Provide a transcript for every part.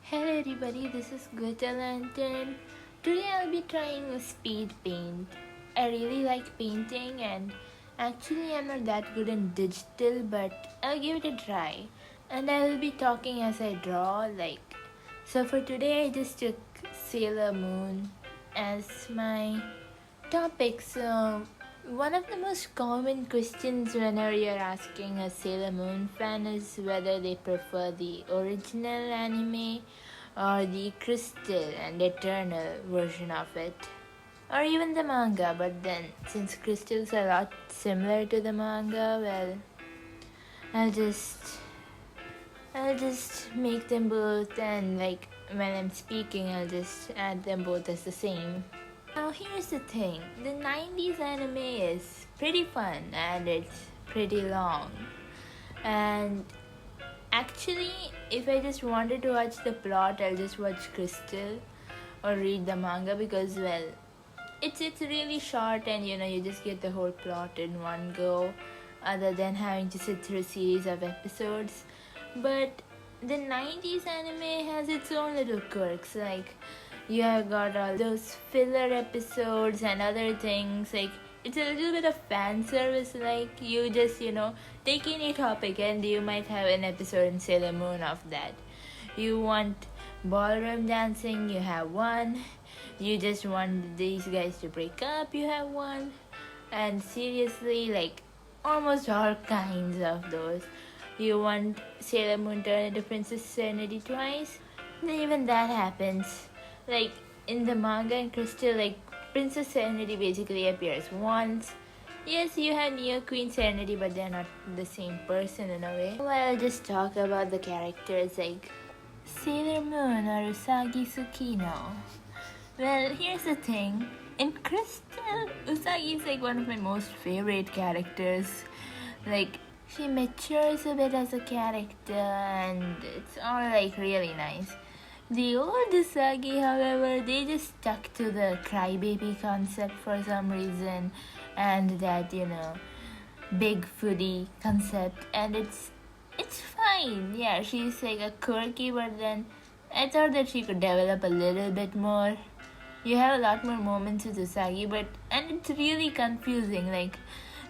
Hello everybody, this is glitterlantern. Today I'll be trying a speed paint. I really like painting and actually I'm not that good in digital, but I'll give it a try. And I will be talking as I draw so for today I just took Sailor Moon as my topic. So one of the most common questions whenever you're asking a Sailor Moon fan is whether they prefer the original anime or the crystal and eternal version of it, or even the manga. But then, since crystals are a lot similar to the manga, well, I'll just I'll just make them both, and when I'm speaking, I'll just add them both as the same. Now here's the thing, the 90s anime is pretty fun and it's pretty long. And actually, if I just wanted to watch the plot, I'll just watch Crystal or read the manga because, well, it's really short and you just get the whole plot in one go other than having to sit through a series of episodes. But the 90s anime has its own little quirks, you have got all those filler episodes and other things. It's a little bit of fan service. You just take any topic and you might have an episode in Sailor Moon of that. You want ballroom dancing, you have one. You just want these guys to break up, you have one. And seriously, almost all kinds of those. You want Sailor Moon turn into Princess Serenity twice, then even that happens. In the manga and Crystal, Princess Serenity basically appears once. Yes, you have Neo Queen Serenity, but they're not the same person in a way. Well, I'll just talk about the characters like Sailor Moon or Usagi Tsukino. Well, here's the thing. In Crystal, Usagi is one of my most favorite characters. She matures a bit as a character and it's all really nice. The old Usagi, however, they just stuck to the crybaby concept for some reason, and that big foodie concept, and it's fine. Yeah, she's a quirky, but then I thought that she could develop a little bit more. You have a lot more moments with Usagi, and it's really confusing.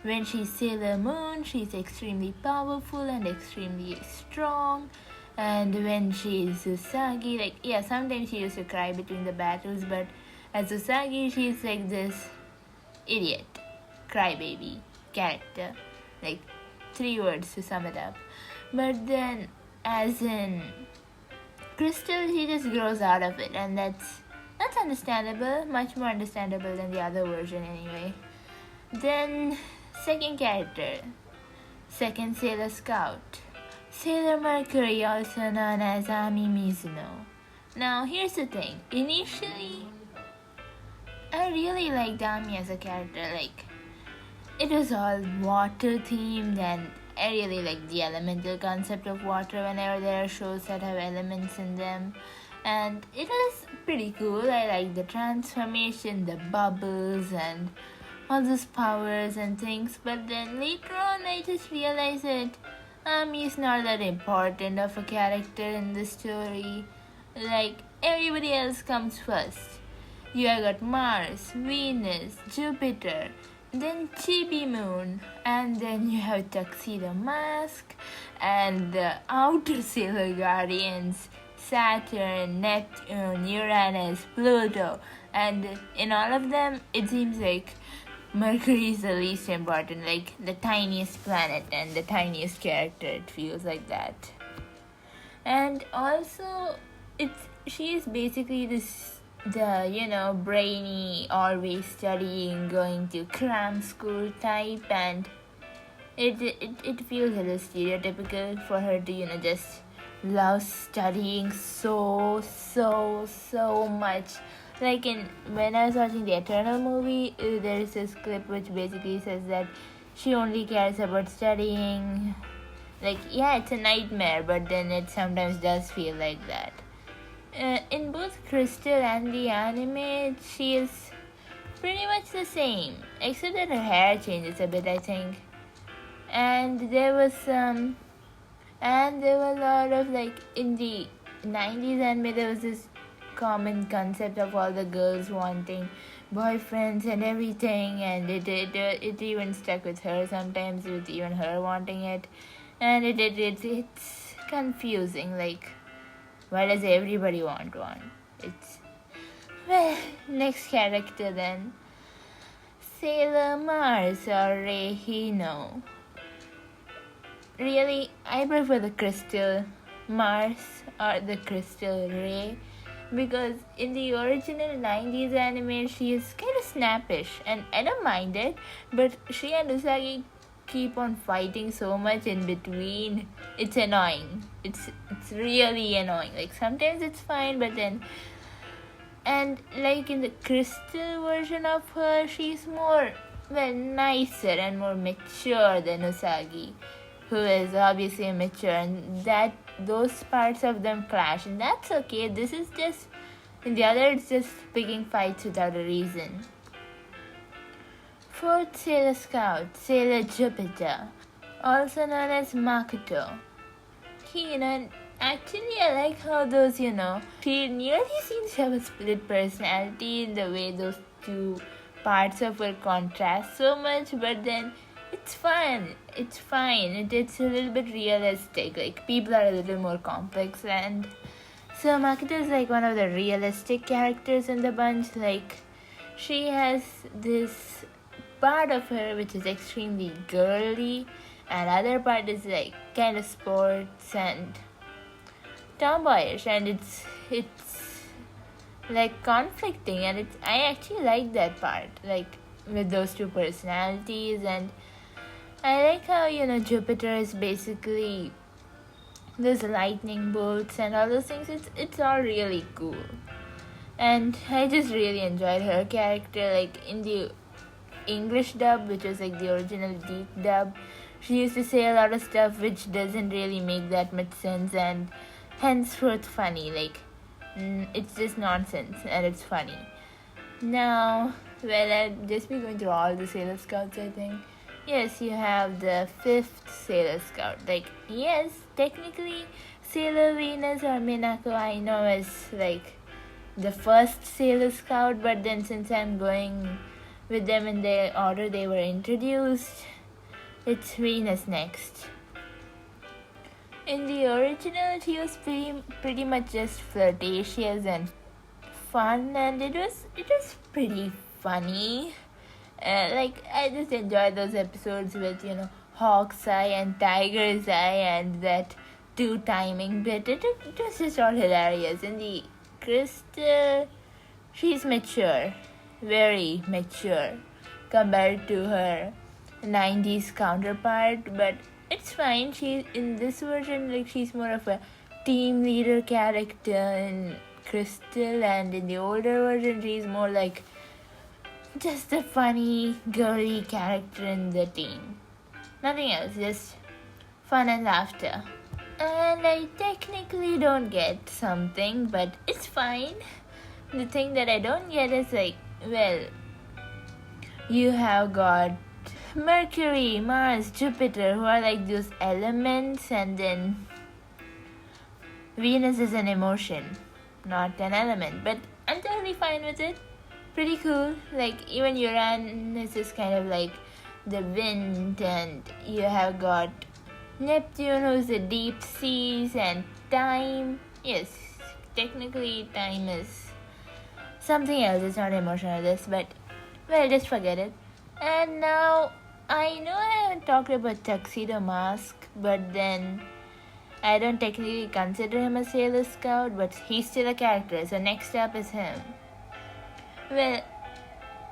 When she's Sailor Moon, she's extremely powerful and extremely strong. And when she's Usagi, sometimes she used to cry between the battles, but as Usagi, she's this idiot, crybaby character. 3 words to sum it up. But then, as in Crystal, she just grows out of it, and that's understandable, much more understandable than the other version anyway. Then, second character, second Sailor Scout. Sailor Mercury, also known as Ami Mizuno. Now, here's the thing. Initially, I really liked Ami as a character. It was all water themed, and I really like the elemental concept of water whenever there are shows that have elements in them. And it was pretty cool. I like the transformation, the bubbles, and all those powers and things. But then later on, I just realized that Ami is not that important of a character in the story. Everybody else comes first. You have got Mars, Venus, Jupiter, then Chibi Moon, and then you have Tuxedo Mask, and the outer Sailor Guardians, Saturn, Neptune, Uranus, Pluto, and in all of them, it seems like Mercury is the least important, the tiniest planet and the tiniest character. It feels like that. And also, she is basically the brainy, always studying, going to cram school type, and it feels a little stereotypical for her to just love studying so much. When I was watching the Eternal movie, there is this clip which basically says that she only cares about studying. Yeah, it's a nightmare, but then it sometimes does feel like that. In both Crystal and the anime, she is pretty much the same, except that her hair changes a bit, I think. And there were a lot of in the 90s anime, there was this common concept of all the girls wanting boyfriends and everything, and it even stuck with her sometimes, with even her wanting it. And it's confusing, like, why does everybody want one? It's, well, next character then, Sailor Mars or Rei Hino. Really, I prefer the Crystal Mars or the Crystal Ray, because in the original 90s anime she is kind of snappish and I don't mind it, but she and Usagi keep on fighting so much in between. It's annoying. It's really annoying. Like sometimes it's fine, but then, and like in the Crystal version of her, she's more, well, nicer and more mature than Usagi, who is obviously mature, and that those parts of them clash, and that's okay. This is just, in the other, it's just picking fights without a reason. Fourth Sailor Scout, Sailor Jupiter, also known as Makoto. Actually I like how those, she nearly seems to have a split personality in the way those two parts of her contrast so much, but then it's fun. It's fine. It's a little bit realistic. Like, people are a little more complex, and so Makoto is like one of the realistic characters in the bunch. Like, she has this part of her which is extremely girly, and other part is like kind of sports and tomboyish, and it's like conflicting, and I actually like that part, like with those two personalities. And I like how, Jupiter is basically those lightning bolts and all those things. It's all really cool. And I just really enjoyed her character. Like in the English dub, which was like the original geek dub, she used to say a lot of stuff which doesn't really make that much sense, and henceforth funny. Like, it's just nonsense and it's funny. Now, well, I'll just be going through all the Sailor Scouts, I think. Yes, you have the fifth Sailor Scout. Like, yes, technically, Sailor Venus or Minako I know as, like, the first Sailor Scout, but then since I'm going with them in the order they were introduced, it's Venus next. In the original, she was pretty much just flirtatious and fun, and it was pretty funny. Like, I just enjoyed those episodes with, Hawk's Eye and Tiger's Eye and that two timing bit. It was just all hilarious. In the Crystal, she's mature, very mature compared to her 90s counterpart, but it's fine. She, in this version, like, she's more of a team leader character in Crystal, and in the older version, she's more like just a funny, girly character in the team. Nothing else, just fun and laughter. And I technically don't get something, but it's fine. The thing that I don't get is, like, well, you have got Mercury, Mars, Jupiter, who are like those elements, and then Venus is an emotion, not an element. But I'm totally fine with it. Pretty cool. Like, even Uranus is kind of like the wind, and you have got Neptune, who's the deep seas, and time. Yes, technically time is something else. It's not emotional, this, but, well, just forget it. And now, I know I haven't talked about Tuxedo Mask, but then I don't technically consider him a Sailor Scout, but he's still a character, so next up is him. Well,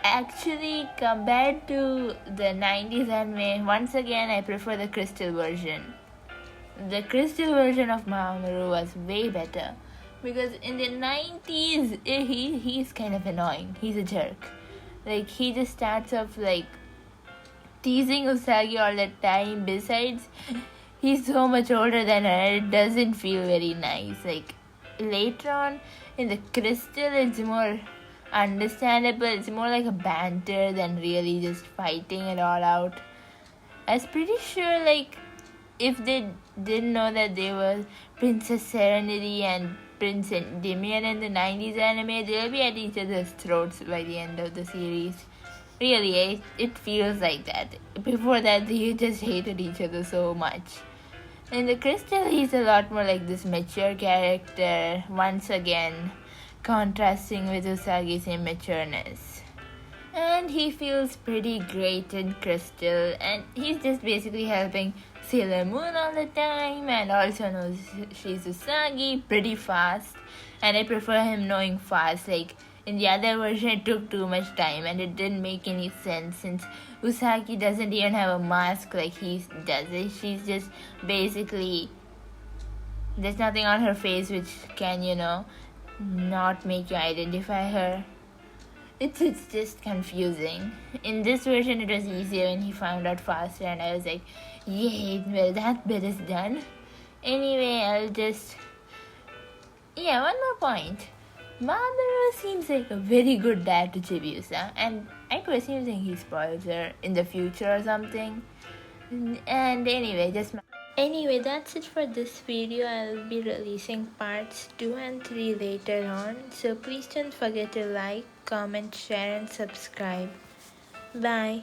actually, compared to the 90s anime, once again I prefer the Crystal version. The Crystal version of Mamoru was way better, because in the 90s, he's kind of annoying. He's a jerk. Like, he just starts off like teasing Usagi all the time. Besides, he's so much older than her, it doesn't feel very nice. Like, later on in the Crystal, it's more understandable. It's more like a banter than really just fighting it all out. I was pretty sure, like, if they didn't know that they were Princess Serenity and Prince and Damian in the 90s anime, they'll be at each other's throats by the end of the series. Really, it feels like that. Before that, they just hated each other so much. In the Crystal, he's a lot more like this mature character, once again contrasting with Usagi's immatureness. And he feels pretty great in Crystal, and he's just basically helping Sailor Moon all the time, and also knows she's Usagi pretty fast. And I prefer him knowing fast. Like in the other version, it took too much time, and it didn't make any sense since Usagi doesn't even have a mask like he does. She's just basically, there's nothing on her face which can, not make you identify her. It's just confusing. In this version, it was easier when he found out faster, and I was like, yay, well, that bit is done. Anyway, one more point. Mamoru seems like a very good dad to Chibiusa, and I personally think he spoils her in the future or something. And anyway, that's it for this video. I'll be releasing parts 2 and 3 later on, so please don't forget to like, comment, share and subscribe. Bye.